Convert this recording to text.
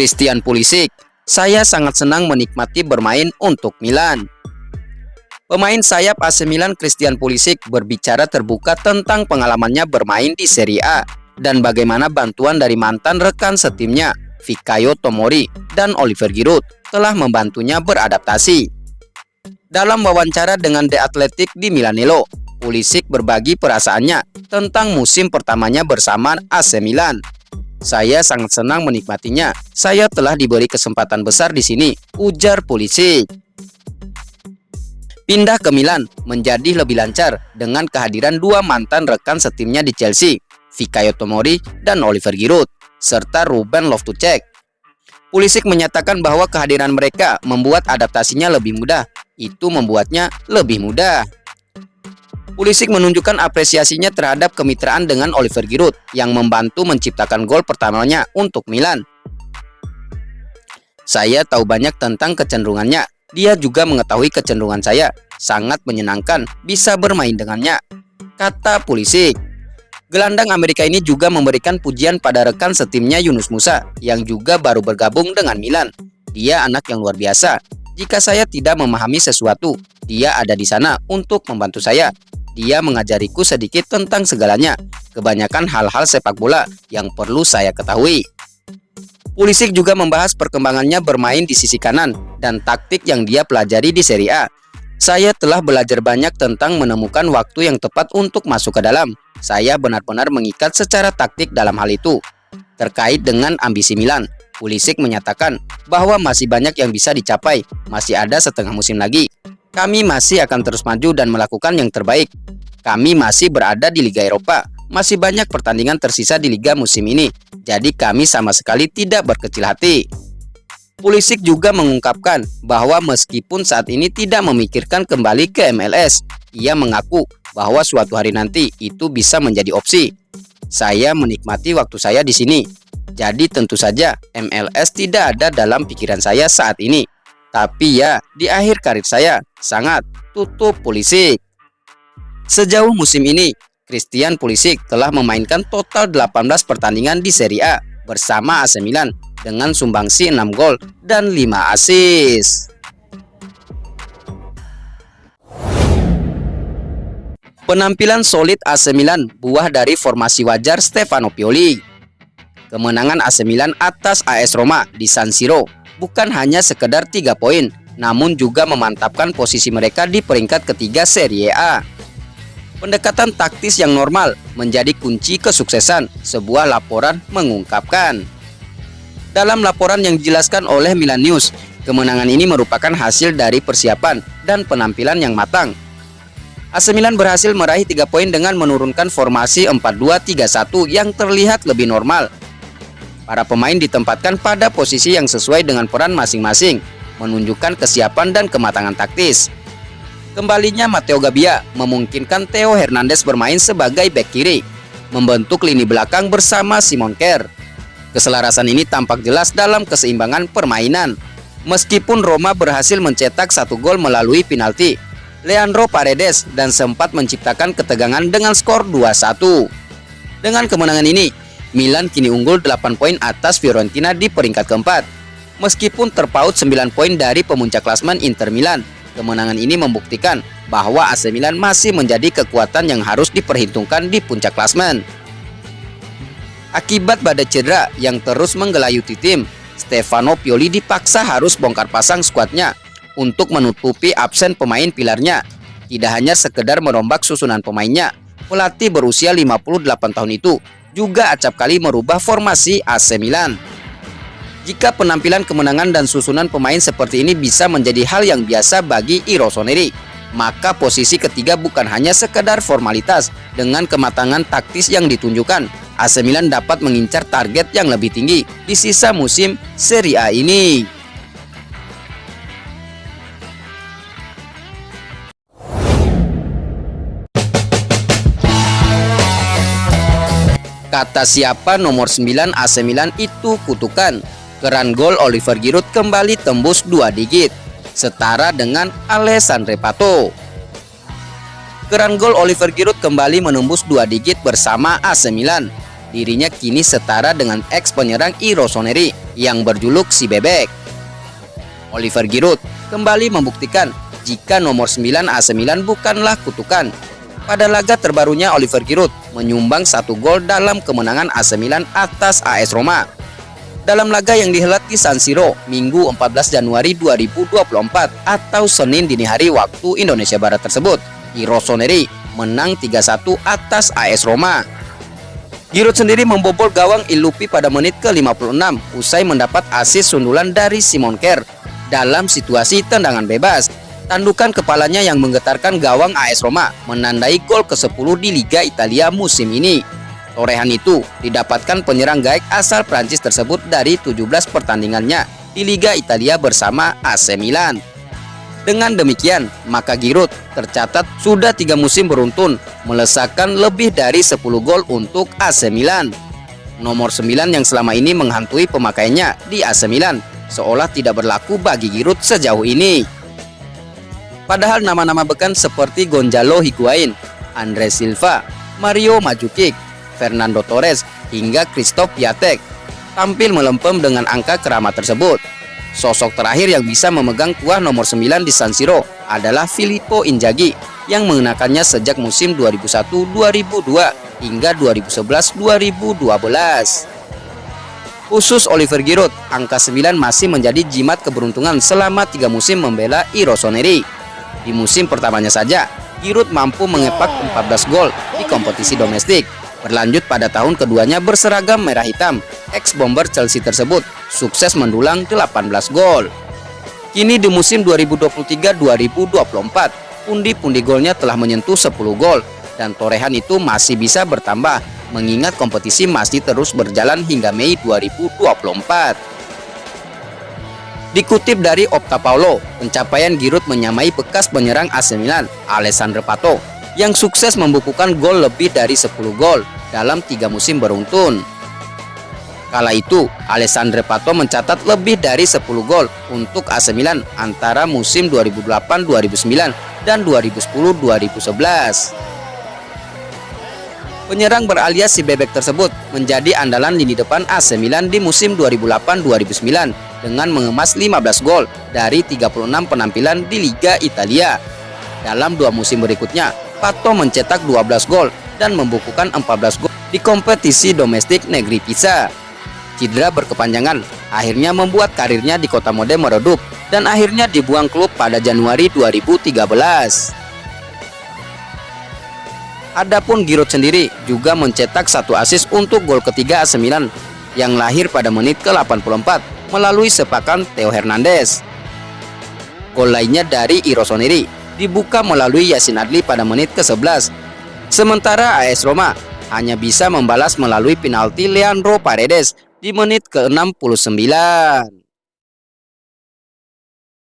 Christian Pulisic. Saya sangat senang menikmati bermain untuk Milan. Pemain sayap AC Milan Christian Pulisic berbicara terbuka tentang pengalamannya bermain di Serie A dan bagaimana bantuan dari mantan rekan setimnya, Fikayo Tomori dan Oliver Giroud, telah membantunya beradaptasi. Dalam wawancara dengan The Athletic di Milanello, Pulisic berbagi perasaannya tentang musim pertamanya bersama AC Milan. Saya sangat senang menikmatinya. Saya telah diberi kesempatan besar di sini, ujar Pulisic. Pindah ke Milan menjadi lebih lancar dengan kehadiran dua mantan rekan setimnya di Chelsea, Fikayo Tomori dan Oliver Giroud, serta Ruben Loftus-Cheek. Pulisic menyatakan bahwa kehadiran mereka membuat adaptasinya lebih mudah. Itu membuatnya lebih mudah. Pulisic menunjukkan apresiasinya terhadap kemitraan dengan Oliver Giroud yang membantu menciptakan gol pertamanya untuk Milan. Saya tahu banyak tentang kecenderungannya. Dia juga mengetahui kecenderungan saya. Sangat menyenangkan bisa bermain dengannya, kata Pulisic. Gelandang Amerika ini juga memberikan pujian pada rekan setimnya Yunus Musa yang juga baru bergabung dengan Milan. Dia anak yang luar biasa. Jika saya tidak memahami sesuatu, dia ada di sana untuk membantu saya. Dia mengajariku sedikit tentang segalanya, kebanyakan hal-hal sepak bola yang perlu saya ketahui. Pulisic juga membahas perkembangannya bermain di sisi kanan dan taktik yang dia pelajari di Serie A. Saya telah belajar banyak tentang menemukan waktu yang tepat untuk masuk ke dalam. Saya benar-benar mengikat secara taktik dalam hal itu. Terkait dengan ambisi Milan, Pulisic menyatakan bahwa masih banyak yang bisa dicapai, masih ada setengah musim lagi. Kami masih akan terus maju dan melakukan yang terbaik. Kami masih berada di Liga Eropa, masih banyak pertandingan tersisa di Liga musim ini, jadi kami sama sekali tidak berkecil hati. Pulisic juga mengungkapkan bahwa meskipun saat ini tidak memikirkan kembali ke MLS, ia mengaku bahwa suatu hari nanti itu bisa menjadi opsi. Saya menikmati waktu saya di sini. Jadi tentu saja MLS tidak ada dalam pikiran saya saat ini. Tapi ya, di akhir karir saya, sangat, tutup Pulisic. Sejauh musim ini, Christian Pulisic telah memainkan total 18 pertandingan di Serie A bersama AC Milan dengan sumbangsi 6 gol dan 5 assist. Penampilan solid AC Milan buah dari formasi wajar Stefano Pioli. Kemenangan AC Milan atas AS Roma di San Siro bukan hanya sekedar 3 poin, namun juga memantapkan posisi mereka di peringkat ketiga Serie A. Pendekatan taktis yang normal menjadi kunci kesuksesan, sebuah laporan mengungkapkan. Dalam laporan yang dijelaskan oleh Milan News, kemenangan ini merupakan hasil dari persiapan dan penampilan yang matang. AC Milan berhasil meraih 3 poin dengan menurunkan formasi 4-2-3-1 yang terlihat lebih normal. Para pemain ditempatkan pada posisi yang sesuai dengan peran masing-masing, menunjukkan kesiapan dan kematangan taktis. Kembalinya Matteo Gabbia memungkinkan Theo Hernandez bermain sebagai bek kiri, membentuk lini belakang bersama Simon Kjær. Keselarasan ini tampak jelas dalam keseimbangan permainan. Meskipun Roma berhasil mencetak 1 gol melalui penalti, Leandro Paredes dan sempat menciptakan ketegangan dengan skor 2-1. Dengan kemenangan ini, Milan kini unggul 8 poin atas Fiorentina di peringkat keempat. Meskipun terpaut 9 poin dari pemuncak klasemen Inter Milan, kemenangan ini membuktikan bahwa AC Milan masih menjadi kekuatan yang harus diperhitungkan di puncak klasemen. Akibat badai cedera yang terus menggelayuti tim, Stefano Pioli dipaksa harus bongkar pasang skuadnya untuk menutupi absen pemain pilarnya. Tidak hanya sekedar merombak susunan pemainnya, pelatih berusia 58 tahun itu juga acap kali merubah formasi AC Milan. Jika penampilan kemenangan dan susunan pemain seperti ini bisa menjadi hal yang biasa bagi I Rossoneri, maka posisi ketiga bukan hanya sekedar formalitas. Dengan kematangan taktis yang ditunjukkan, AC Milan dapat mengincar target yang lebih tinggi di sisa musim Serie A ini. Kata siapa nomor 9 AC Milan itu kutukan. Keran gol Oliver Giroud kembali tembus 2 digit, setara dengan Alessandro Pato. Keran gol Oliver Giroud kembali menembus 2 digit bersama AC Milan. dirinya kini setara dengan ex penyerang Rossoneri yang berjuluk si Bebek. Oliver Giroud kembali membuktikan jika nomor 9 AC Milan bukanlah kutukan. Pada laga terbarunya, Oliver Giroud menyumbang 1 gol dalam kemenangan AC Milan atas AS Roma. Dalam laga yang dihelat di San Siro Minggu 14 Januari 2024 atau Senin dini hari waktu Indonesia Barat tersebut, Rossoneri menang 3-1 atas AS Roma. Giroud sendiri membobol gawang Lupi pada menit ke-56 usai mendapat assist sundulan dari Simon Kjær dalam situasi tendangan bebas. Tandukan kepalanya yang menggetarkan gawang AS Roma menandai gol ke-10 di Liga Italia musim ini. Torehan itu didapatkan penyerang gaek asal Prancis tersebut dari 17 pertandingannya di Liga Italia bersama AC Milan. Dengan demikian, maka Giroud tercatat sudah 3 musim beruntun melesakkan lebih dari 10 gol untuk AC Milan. Nomor 9 yang selama ini menghantui pemakaiannya di AC Milan seolah tidak berlaku bagi Giroud sejauh ini. Padahal nama-nama beken seperti Gonzalo Higuain, Andre Silva, Mario Mandzukic, Fernando Torres, hingga Christophe Piatek tampil melempem dengan angka keramat tersebut. Sosok terakhir yang bisa memegang kuah nomor 9 di San Siro adalah Filippo Inzaghi yang mengenakannya sejak musim 2001-2002 hingga 2011-2012. Khusus Oliver Giroud, angka 9 masih menjadi jimat keberuntungan selama 3 musim membela Rossoneri. Di musim pertamanya saja, Giroud mampu mengepak 14 gol di kompetisi domestik. Berlanjut pada tahun keduanya berseragam merah hitam, ex-bomber Chelsea tersebut sukses mendulang 18 gol. Kini di musim 2023-2024, pundi-pundi golnya telah menyentuh 10 gol dan torehan itu masih bisa bertambah mengingat kompetisi masih terus berjalan hingga Mei 2024. Dikutip dari Opta Paulo, pencapaian Giroud menyamai bekas penyerang AC Milan, Alessandro Pato, yang sukses membukukan gol lebih dari 10 gol dalam 3 musim beruntun. Kala itu, Alessandro Pato mencatat lebih dari 10 gol untuk AC Milan antara musim 2008-2009 dan 2010-2011. Penyerang beralias si Bebek tersebut menjadi andalan lini depan AC Milan di musim 2008-2009 dengan mengemas 15 gol dari 36 penampilan di Liga Italia. Dalam 2 musim berikutnya, Pato mencetak 12 gol dan membukukan 14 gol di kompetisi domestik Negeri Pisa. Cedera berkepanjangan akhirnya membuat karirnya di Kota Mode meredup dan akhirnya dibuang klub pada Januari 2013. Adapun Giroud sendiri juga mencetak 1 assist untuk gol ketiga AC Milan yang lahir pada menit ke-84 melalui sepakan Theo Hernandez. Gol lainnya dari Rossoneri dibuka melalui Yacine Adli pada menit ke-11. Sementara AS Roma hanya bisa membalas melalui penalti Leandro Paredes di menit ke-69.